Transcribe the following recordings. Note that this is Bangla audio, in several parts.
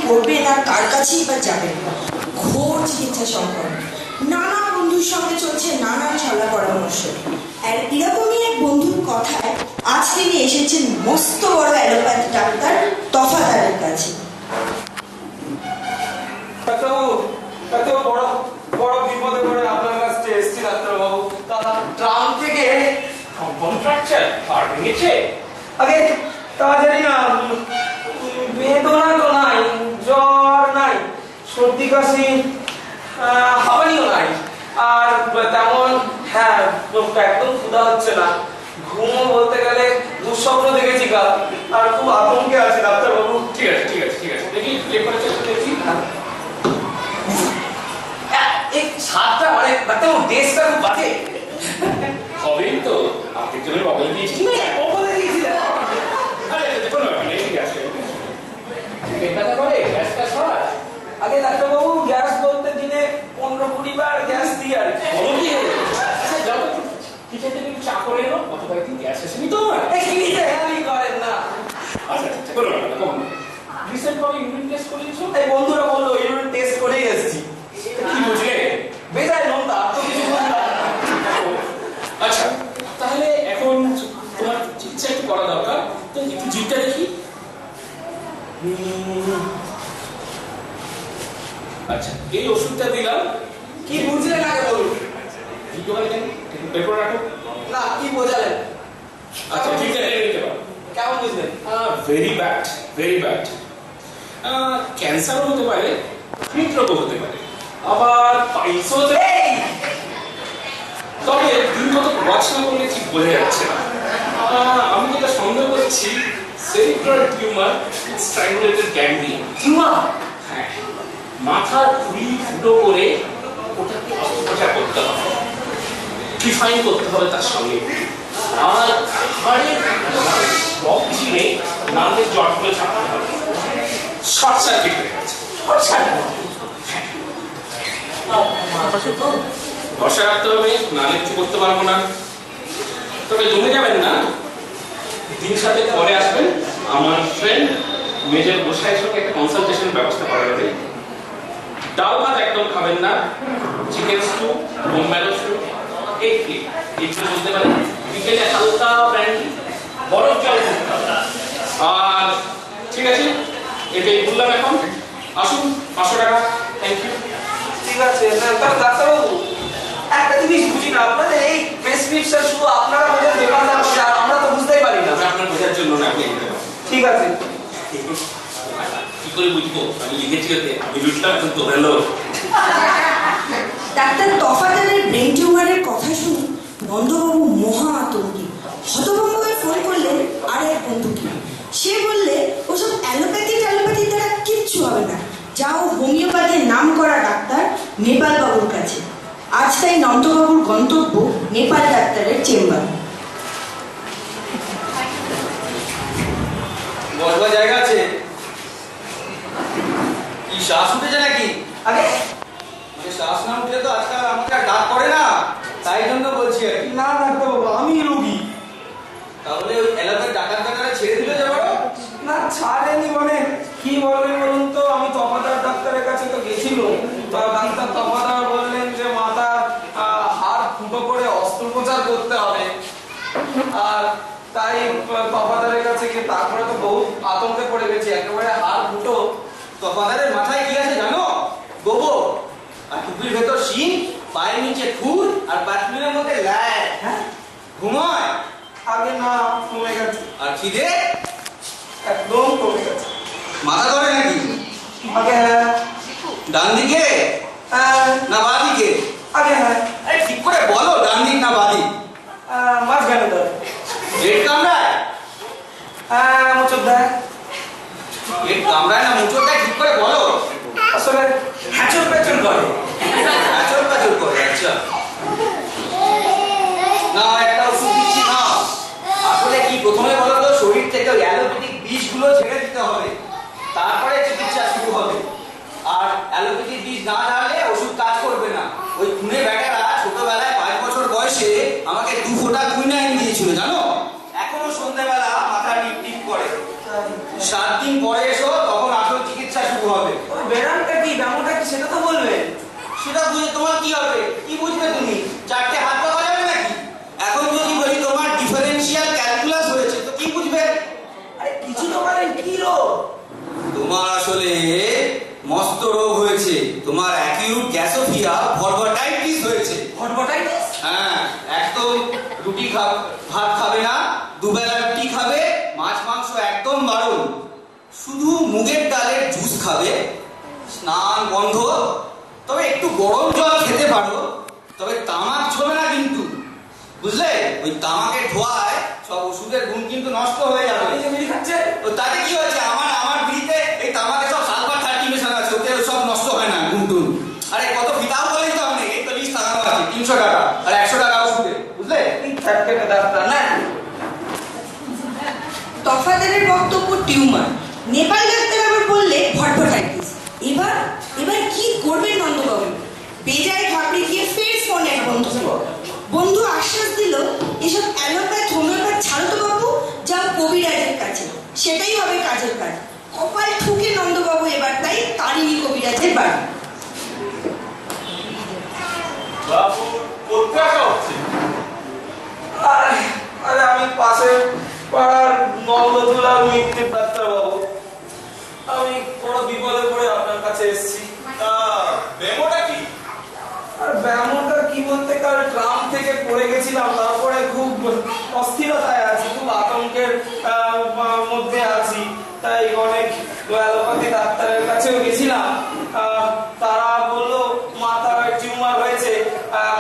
করবেন আর কার কাছেই বা যাবেন। ঘোর চিকিৎসা সংকট, নানা বন্ধুর সঙ্গে চলছে নানান ছলা পরামর্শ। আর এরকমই এক বন্ধুর কথায় আজ তিনি এসেছেন মস্ত বড় অ্যালোপ্যাথি ডাক্তার তফাদারের কাছে। এত বড় বড় বিপদে পড়ে আপনার কাছে এসেছি ডাক্তারবাবু। ট্রাম থেকে কন্ট্রাকচার আর ভেঙেছে। আগে তা জানি না, বেদনা তো নাই, জ্বর নাই, সর্দি কাশি হাঁপানিও নাই, আর তেমন একদম ক্ষুধা হচ্ছে না। ঘুমও বলতে গেলে দুঃস্বপ্ন দেখেছি কাল, আর খুব আতঙ্কে আছি ডাক্তারবাবু। ঠিক আছে ঠিক আছে ঠিক আছে, দেখি টেম্পারেচার দেখি। এই সাতটা মানে ডাক্তারবাবু ডেস্কটা খুব বাজে। হবেই তো, আপনি জন্য বদলে দিয়েছি। বলে দিয়েছি। আরে দেখুন ঠিক আছে, পেটটা করে গ্যাস ট্যাস হয়। আগে ডাক্তারবাবু গ্যাস বলতে দিনে 15-20 বার গ্যাস দিয়ে আর বলো কি আচ্ছা যাও তো কিচেন থেকে চা করে এলো, কত কয়েকদিন গ্যাস এসেনি তো আমার। হেয়ালি করেন না। আচ্ছা কোনো ব্যাপার না। রিসেন্ট ভাবে ইউরিন টেস্ট করিয়েছো? এই বন্ধুরা বললো ইউরিন টেস্ট করেই এসেছি। কি বুঝলে? বেজায় নোনতা, তো কিছু বুঝলাম না। আচ্ছা তাহলে এখন তোমার চিকিৎসা একটু করা দরকার, তো একটু জিভটা দেখি। আচ্ছা এই ওষুধটা দিলাম, কি বুঝলেন আগে বলুন। দুটো হয় কেন পেপার রাখো। না কি বোঝালেন? আচ্ছা জিভটা রেখে নিতে পারো। কেমন বুঝলেন? Very bad, very bad. ক্যান্সারও হতে পারে, হৃদরোগও হতে পারে, আবার পাইলসও হতে পারে। তবে দিন কত ওয়াচ না করলে ঠিক বোঝা যাচ্ছে না। আমি যেটা সন্দেহ করছি সেরিব্রাল টিউমার স্ট্র্যাঙ্গুলেটেড গ্যাংগ্রিন। টিউমার? হ্যাঁ, মাথার খুলি ফুটো করে ওটাকে অস্ত্রোপচার করতে হবে, ডিফাইন করতে হবে তার সঙ্গে। আর হাড়ের ব্লক চিনে নালের জটগুলো ছাড়াতে হবে। শর্ট সার্কিট হয়ে গেছে। বসা রাখতে হবে, নালে কিছু করতে পারবো না। তবে জমে যাবেন না, দিন সাথে পরে আসবেন, আমার ফ্রেন্ড মেজর গোসাইয়ের সঙ্গে একটা কনসালটেশনের ব্যবস্থা করা যাবে। ডাল ভাত একদম খাবেন না, চিকেন স্টু, বোম্বাই স্টু, এইগুলো বলতে পারেন। বিকেলে হালকা ব্র্যান্ডি, বরফ জল খেতে হবে। আর ঠিক আছে, এটাই বললাম। এখন আসুন, 500 টাকা। Thank you. ঠিক আছে ডাক্তারবাবু, একটা জিনিস বুঝি না, আপনাদের এই প্রেসক্রিপশন শুধু আপনারা বোঝেন, দোকানদার বোঝে, আর আমরা তো বুঝতেই পারি না। আপনার বোঝার জন্য না, আপনি নিতে পারেন। ঠিক আছে। কি করে বুঝবো? আমি লিখেছি ওতে, আমি লিখলাম, এখন তো হলো। ডাক্তার তফাদারের ব্রেন টিউমারের কথা শুনে নন্দবাবু মহা আতঙ্কে হতভম্ব হয়ে ফোন করলেন আর এক বন্ধুকে। সে বললে ওসব অ্যালোপ্যাথি দ্বারা কিচ্ছু হবে না, যাও হোমিওপ্যাথির নাম করা ডাক্তার নেপাল বাবুর কাছে। আজ তাই নন্দবাবুর গন্তব্য নেপাল ডাক্তারের চেম্বার। বসবার জায়গা আছে? কি শ্বাস উঠেছে নাকি? আরে শ্বাস না উঠলে তো আজকাল আমাকে আর ডাক করে না, তাই জন্য বলছি আর কি। না ডাক্তারবাবু, আমি রোগী। তাহলে ওই অ্যালোপ্যাথি ডাক্তারখানা ছেড়ে দিলে যাবো? না ছাড়েনি, মানে কি বলবেন বলুন তো। আমি তফাদার ডাক্তারের কাছে তো গেছিল, ডাক্তার তফাদার বললেন যে মাথা হাড় ফুটো করে অস্ত্রোপচার করতে হবে। আর তাই তফাদারের কাছে গিয়ে তারপরে তো বহু আতঙ্কে পড়ে গেছি, একেবারে হাড় ফুটো। তফাদারের মাথায় কি আছে জানো? গোবর, আর টুপির ভেতর শিং, পায়ের নিচে খুর, আর বাথরুমের মধ্যে ল্যাট। হ্যাঁ, ঘুমায়? আগে না, কমে গেছে। আর খিদে? একদম কমে গেছে। মাথা ধরে নাকি? আগে হ্যাঁ। ডান দিকে না বাঁ দিকে? আগে হ্যাঁ। ঠিক করে বলো, ডান দিক না বাঁ দিক? মাঝখানে ধরে। পেট কামড়ায়? মোচড় দেয়। পেট কামড়ায় না মোচড় দেয়, ঠিক করে বলো। আসলে হ্যাচর প্যাচর করে। হ্যাচর প্যাচর করে, আচ্ছা। না একটা ওষুধ দিচ্ছি না। আসলে কি প্রথমে বলো তো, শরীর থেকে ওই অ্যালোপ্যাথিক বিষগুলো ছেড়ে দিতে হবে, তারপরে চিকিৎসা শুরু হবে। আর অ্যালোপ্যাথিক বিষ না ঢাললে ওষুধ কাজ করবে না। ওই খুনে বেটারা ছোটবেলায় 5 বছর বয়সে আমাকে 2 ফোঁটা কুইনাইন দিয়েছিল জানো। এখনো সন্ধ্যাবেলা মাথা টিপ টিপ করে। 7 দিন পরে এসো, তখন আসল চিকিৎসা শুরু হবে। ওই ব্যায়ামটা কি ব্যায়ামটা কি সেটা তো বলবে। সেটা বুঝে তোমার কি হবে? কি বুঝবে তুমি? চারটে হাত পাওয়া যাবে নাকি? এখন যদি বলি তোমার ডিফারেন্সিয়াল ক্যালকুলাস হয়েছে তো কি বুঝবে? আরে কিছু তো বলেন, কি রোগ? তোমার আসলে মস্ত রোগ হয়েছে। তোমার অ্যাকিউট গ্যাসোফিয়া ভরভাটাইটিস হয়েছে। ভরভাটাইটিস? হ্যাঁ, একদম রুটি ভাত খাবে না, দুবেলা রুটি খাবে, মাছ মাংস একদম বারণ, শুধু মুগের ডালের জুস খাবে, স্নান বন্ধ, তবে একটু গরম জল খেতে পারো, তবে তামাক ছোবে না কিন্তু, বুঝলে? ওই তামাকের ধোঁয়ায় সব ওষুধের গুণ কিন্তু নষ্ট হয়ে যাবে। তাতে কি হয়েছে? আমার বিড়িতে এই তামাকে সব সালফার 30 মেশানো আছে, ওতে সব নষ্ট হয় না গুণ টুন। আরে কত ফিতাও বলেই তো আপনি, এই তো লিস্ট লাগানো আছে 300 টাকা আর 100 টাকা ওষুধে, বুঝলে? ডাক্তার না তফাদারের বক্তব্য টিউমার, নেপাল ডাক্তার আবার বললে ভটভটাইটিস। এবার এবার কি করবেন নন্দবাবু? বেজায় ঘাবড়ে গিয়ে ফের ফোন এক বন্ধু আশ্বাস দিল, এসব অ্যালোপ্যাথ হোমিওপ্যাথ ছাড়ো তো বাবু, যাও কবিরাজের কাছে, সেটাই হবে কাজের কাজ। কপাল ঠুকে নন্দবাবু এবার তাই তারিণী কবিরাজের বাড়ি। বাবু কোথায় আসা হচ্ছে? আরে আমি পাশে পাড়ার নন্দদুলার মিত্তির ডাক্তার বাবু, আমি বড় বিপদে পড়ে আপনার কাছে এসেছি। তা ডেমোটা কি? আর ব্যায়ামটা কি বলতে, কাল ট্রাম থেকে পড়ে গেছিলাম, তারপরে খুব অস্থিরতায় আছি, খুব আতঙ্কের মধ্যে আছি, তাই অনেক অ্যালোপ্যাথি ডাক্তারের কাছেও গেছিলাম। তারা বললো মাথার টিউমার হয়েছে,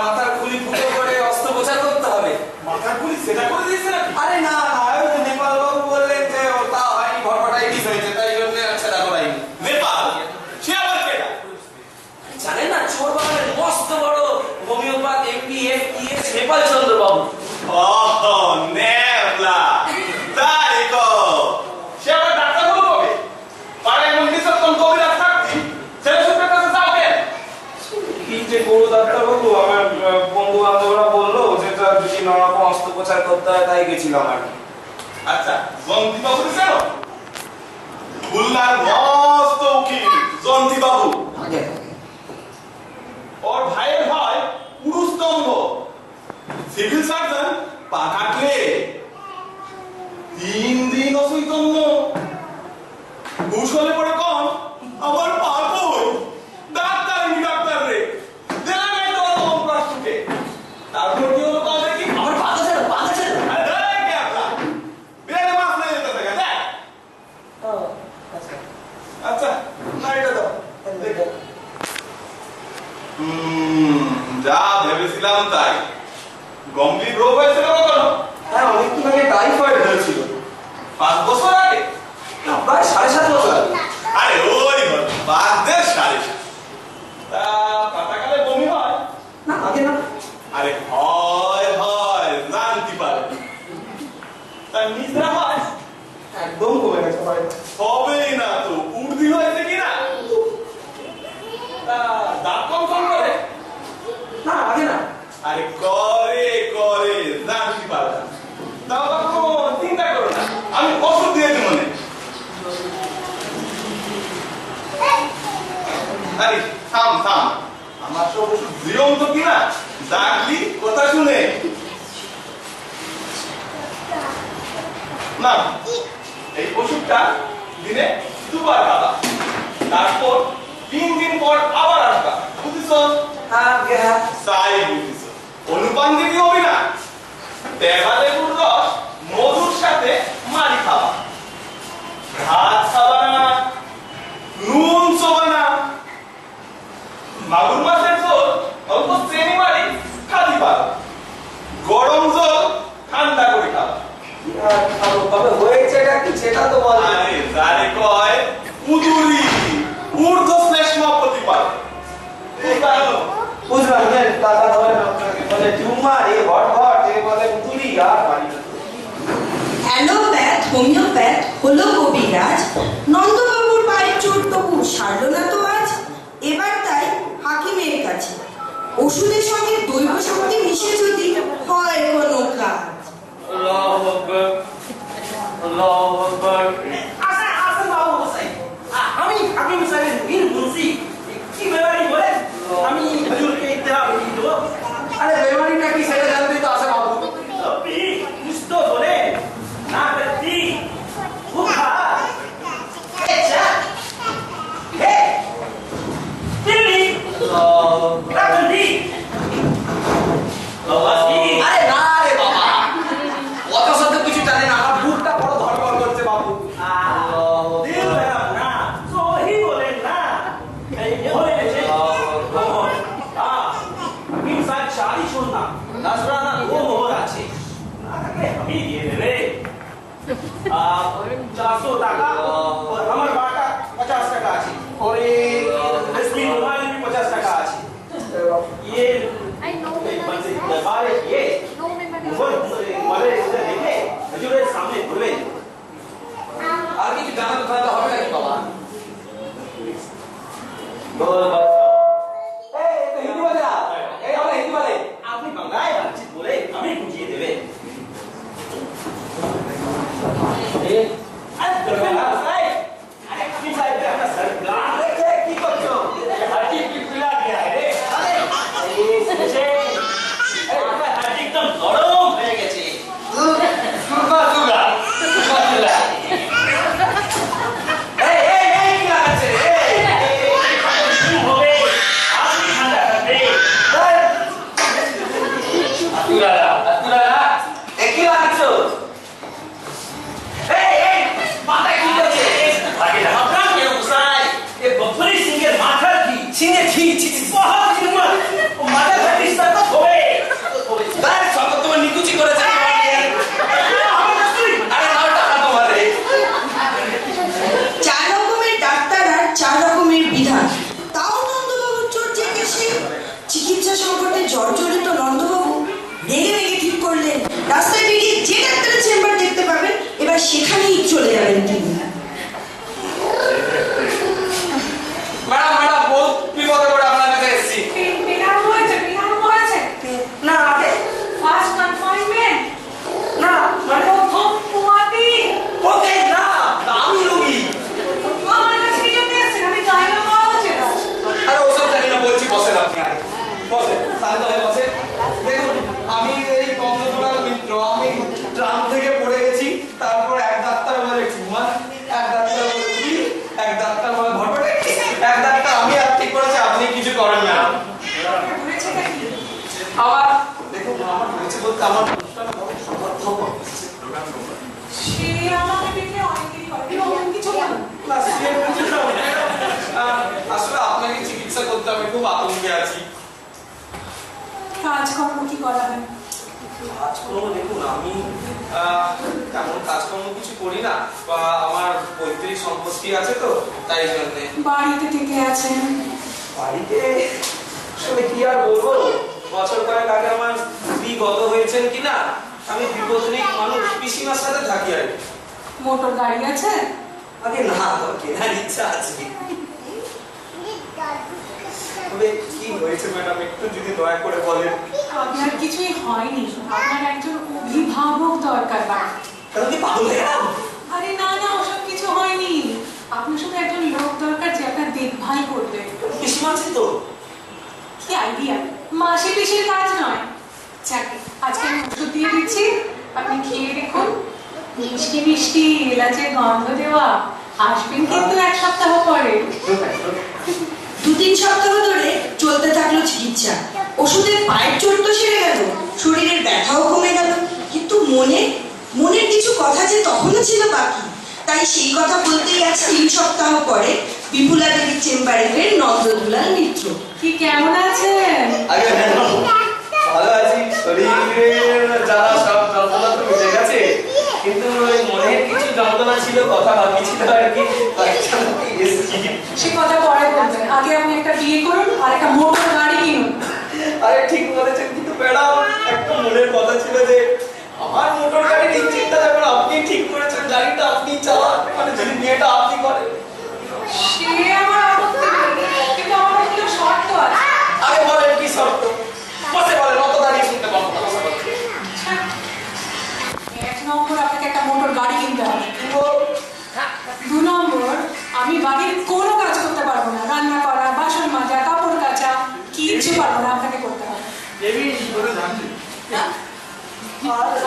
মাথার খুলি ফুটো করে অস্ত্রোপচার করতে হবে। মাথার পুলিশ সেটা করে দিয়েছে নাকি? আরে না না, ওই নেপাল বাবু বললেন যে ওটা হয়নি, ভরভাটাইটিস হয়েছে, তাই জন্য ছেড়া করাইনি। নেপাল? সে আবার কেডা? জানেন না, চোর বাগানের মস্ত বড় হোমিওপ্যাথ এমপিএফ নেপাল চন্দ্র বাবু। ওহ, নেপলা। তাই তো। সে আবার ডাক্তার হলো কবে? পাড়ায় মন্দির সত্তম কবিরাজ থাকতি, ছেলে সুপের কাছে যাও কেন? কি যে বড় ডাক্তার বাবু, আমার বন্ধু বান্ধবরা বললো যে যদি নরকম অস্ত্রোপচার করতে হয়, তাই গেছিলাম আর কি। আচ্ছা, জন্তি বাবু জানো? খুলনার মস্ত উকিল জন্তি বাবু। আগে ওর ভাইয়ের হয় পুরুস্তম্ভ, সিভিল সার্জন, পা কাটলে 3 দিন অচৈতন্য, কৌশলে পড়ে কম আমার পা কই, ডাক্তার রে দেনা নাই তোমার রাষ্ট্রকে। তারপর কি হলো কবে কি আমার পাতা ছিল। আরে দেখ কে আপনা বিরাট মাছ নিয়ে যেতে থাকে দেখ। আচ্ছা না এটা দাও দেখো। যা ভেবেছিলাম তাই। গম্ভীর রোগ হয়েছিল কখনো? হ্যাঁ, অনেকদিন আগে টাইফয়েড হয়েছিল। 5 বছর আগে? না, প্রায় 7.5 বছর আগে। আরে ওই বাদে 7.5। তা পাতাকালে বমি হয়? না, আগে না। আরে হয় জানতে পারে। তা নিদ্রা হয়? একদম কমে গেছে ভাই। হবেই না তো, উর্দি হয়েছে কিনা? তা দাঁত কম করে? না, আগে না। আরে করে জানতে পারে না। তাও কোনো চিন্তা করো না, আমি ওষুধ দিয়ে দিব মনে। আরে থাম আমার সব ওষুধ জীবন্ত কিনা ডাকলি কথা শুনে না। এই ওষুধটা দিনে 2 বার খাবা, তারপর 3 দিন পর আবার আসবা, বুঝছো? হ্যাঁ, তাই বুঝছো। অনুপাঙ্গিনী হবে না, টেবা লেবুর রস মধুর সাথে মারি খাওয়া, ভাত খাওয়া না, নুন চোবা না, মাগুর মাছের ঝোল অল্প চিনি মারি খালি পারো, গরম জল ঠান্ডা করে খাওয়া। তবে হয়েছেটা কি সেটা তো বল। আরে যারে কয় উদুরি ঊর্ধ্ব শ্লেষ্মা প্রতিপাদ। বুঝলাম, টাকা ধরে আপনাকে বলে টিউমার, এ ভট এ বলে উতুরি আর বাড়ি। অ্যালোপ্যাথ হোমিওপ্যাথ হলো কবিরাজ, নন্দবাবুর পায়ের চোট তবু সারল না তো আজ। এবার তাই হাকিমের কাছে, ওষুধের সঙ্গে দৈব শক্তি মিশে যদি হয় কোনো কাজ। আল্লাহু আকবার, আল্লাহু আকবার। আসেন বাবু, আমি হাকিম সাহেব হিন্দি বলে না, এই আমরা হিন্দি বলে, আপনি বাংলায় বাতচিত বলে আমি বুঝিয়ে দেবে। আরে দেখবে না, আরে কি সাহেব আপনার স্যার প্লান রেখে কি করছো? হাঁটি পিপলা দিয়া রে। আরে সে আপনার হাঁটি একদম গরম হয়ে গেছে। সুরমা সুগা সুগা। এই এই এই কি লাগাচ্ছে রে? কি হবে? আপনি ঠান্ডা থাকবে। আতুরালা কি লাগাচ্ছো? এই এই মাথায় কি করছে? আগে না আপনার কেউ উসাই এ বফরি সিংহের মাথা কি সিংহে কি বহুত কিমা ও মাথা ফাটিস তা তো হবে তার সব তোমার নিকুচি করেছে আরে নাও টাকা তোমারে। 4 রকমের ডাক্তার আর 4 রকমের বিধান। তাও নন্দবাবুর চোট জেগেছে। চিকিৎসা সংকটে জর্জরিত নন্দবাবু রেগে রেগে ঠিক করলেন রাস্তায় বেরিয়ে যে ডাক্তারের চেম্বার দেখতে পাবেন এবার সেখানেই চলে যাবেন তিনি। ম্যাডাম ম্যাডাম বহুত বিপদে পড়ে আপনার কাছে এসেছি। বিনাম হয়েছে না আগে ফার্স্ট কনফাইনমেন্ট না মানে প্রথম পুয়াতি ওকে না আমি রোগী। আমার কাছে কি জন্য এসেছেন? আমি জানি না মা হচ্ছে না। আরে ওসব জানি না বলছি বসেন আপনি আগে বসেন শান্ত হয়ে বসেন। দেখুন আমি এই কমজোরার মিত্র আমি ট্রাম থেকে পড়ে গেছি তারপর এক ডাক্তার বলে টিউমার এক ডাক্তার বলে উইল এক ডাক্তার বলে ভটভটে এক ডাক্তার আমি আর ঠিক করেছি আপনি কিছু করেন না। হয়েছে নাকি? আবার দেখুন আমার হয়েছে বলতে আমার অনুষ্ঠান বড় সমর্থক হচ্ছে সে আমাকে দেখে অনেকেরই করে এরকম কিছু না। না সে বুঝে না আসলে আপনাকে চিকিৎসা করতে আমি খুব আতঙ্কে আছি। কাজকর্ম কি করা হয়? কাজকর্ম দেখুন আমি তেমন কাজকর্ম কিছু করি না বা আমার পৈতৃক সম্পত্তি আছে তো তাই জন্য বাড়িতে থেকে আছেন। বাড়িতে আসলে কি আর বলবো বছর কয়েক আগে আমার স্ত্রী গত হয়েছেন কিনা আমি বিপদনিক মানুষ পিসিমার সাথে থাকি আর কি। মোটর গাড়ি আছে? আগে না আমার কেনার ইচ্ছা আছে। তবে কি হয়েছে ম্যাডাম একটু যদি দয়া করে বলেন। আপনার কিছুই হয়নি, আপনার একজন অভিভাবক দরকার বাড়ি। কারণ কি পাগল হয়ে গেলাম? আরে না না ওসব কিছু হয়নি, আপনার শুধু একজন লোক দরকার যে আপনার দেখভাল করবে। পিসিমা আছে তো? কি আইডিয়া, মাসি পিসির কাজ নয়। যাকে আজকে আমি ওষুধ দিয়ে দিচ্ছি, আপনি খেয়ে দেখুন। মিষ্টি মিষ্টি এলাচের গন্ধ দেওয়া, আসবেন কিন্তু 1 সপ্তাহ পরে। 2-3 সপ্তাহ ধরে চলতে থাকলো চিকিৎসা। ওষুধের পায়ের চোট তো সেরে গেল, শরীরের ব্যথাও কমে গেল, কিন্তু মনের কিছু কথা যে তখনও ছিল বাকি। তাই সেই কথা বলতেই আজ 3 সপ্তাহ পরে বিপুলা দেবীর চেম্বারে ফের নন্দদুলাল মিত্র। কি কেমন আছেন? আগে ভালো আছি, শরীরের যারা সব যন্ত্রণা তো মিটে গেছে কিন্তু ওই মনের কিছু যন্ত্রণা ছিল কথা বাকি ছিল আর কি এসেছি। সে কথা পরে বলবেন, আগে আপনি একটা বিয়ে করুন আর একটা মোটর গাড়ি কিনুন। আরে ঠিক বলেছেন কিন্তু ম্যাডাম একটা মনের কথা ছিল যে আমার মোটর গাড়ির ইঞ্জিনটা যখন আপনি ঠিক করেছেন গাড়িটা আপনি চালান মানে যদি বিয়েটা আপনি করেন। সে আমার আপত্তি নেই, কিন্তু আমার একটা শর্ত আছে। আগে বলেন কি শর্ত? বসে বলেন অত দাঁড়িয়ে শুনতে পাবো না। 1 নম্বর আপনাকে একটা মোটর গাড়ি কিনতে হবে। 2 নম্বর আমি বাড়ির কোনো কাজ করতে পারবো না, রান্না করা, বাসন মাজা, কাপড় কাচা কিচ্ছু পারবো না, আপনাকে করতে হবে।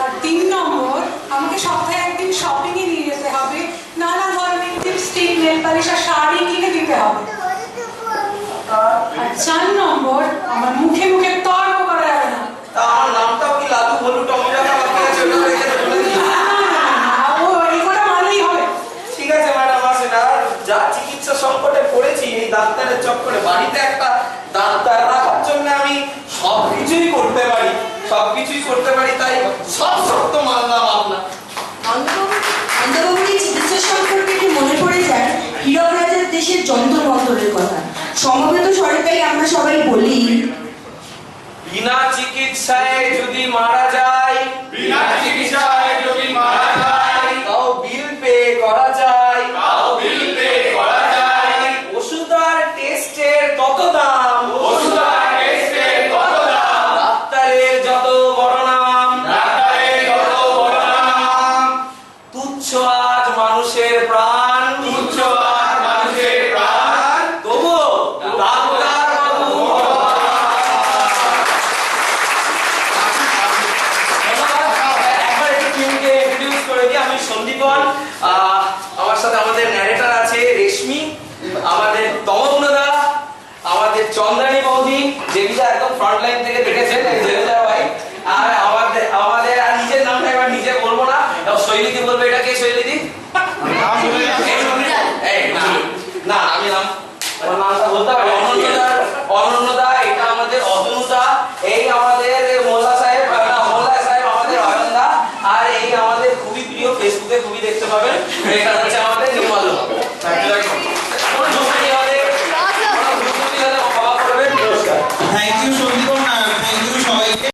আর 3 নম্বর আমাকে সপ্তাহে 1 দিন শপিং এ নিয়ে যেতে হবে, নানা ধরনের লিপস্টিক, নেল পালিশ আর শাড়ি কিনে দিতে হবে। আর 4 নম্বর আমার মুখে মুখে তর্ক করা যাবে না। তার নামটাও কি লালু ভলু টমেটো বাকি আছে ওটা রেখে বলে দিন। ও এই কথা মানলেই হবে। ঠিক আছে ম্যাডাম আসেন আর যা চিকিৎসা সংকটে পড়েছি এই ডাক্তারের চক্করে বাড়িতে একটা ডাক্তার রাখার জন্য আমি সবকিছুই করতে পারি তাই সব সত্য মানলাম আপনার। নন্দবাবুর এই চিকিৎসা সম্পর্কে একটু মনে পড়ে যায় হীরক রাজার দেশের যন্ত্রমন্ত্রের কথা। সমবেত সরকারি আমরা সবাই বলি বিনা চিকিৎসায় যদি মারা যায় তাও বিল পে করা যায় ওষুধ আর টেস্টের দেবীদা একদম ফ্রন্ট লাইন থেকে দেখেছেন এই দেবীদা ভাই। আর আমাদের আমাদের আর নিজের নামটা এবার নিজে বলবো না, শৈলীদি বলবে। এটা কে শৈলীদি? এই না, না আমি নাম, আমার নামটা বলতে হবে।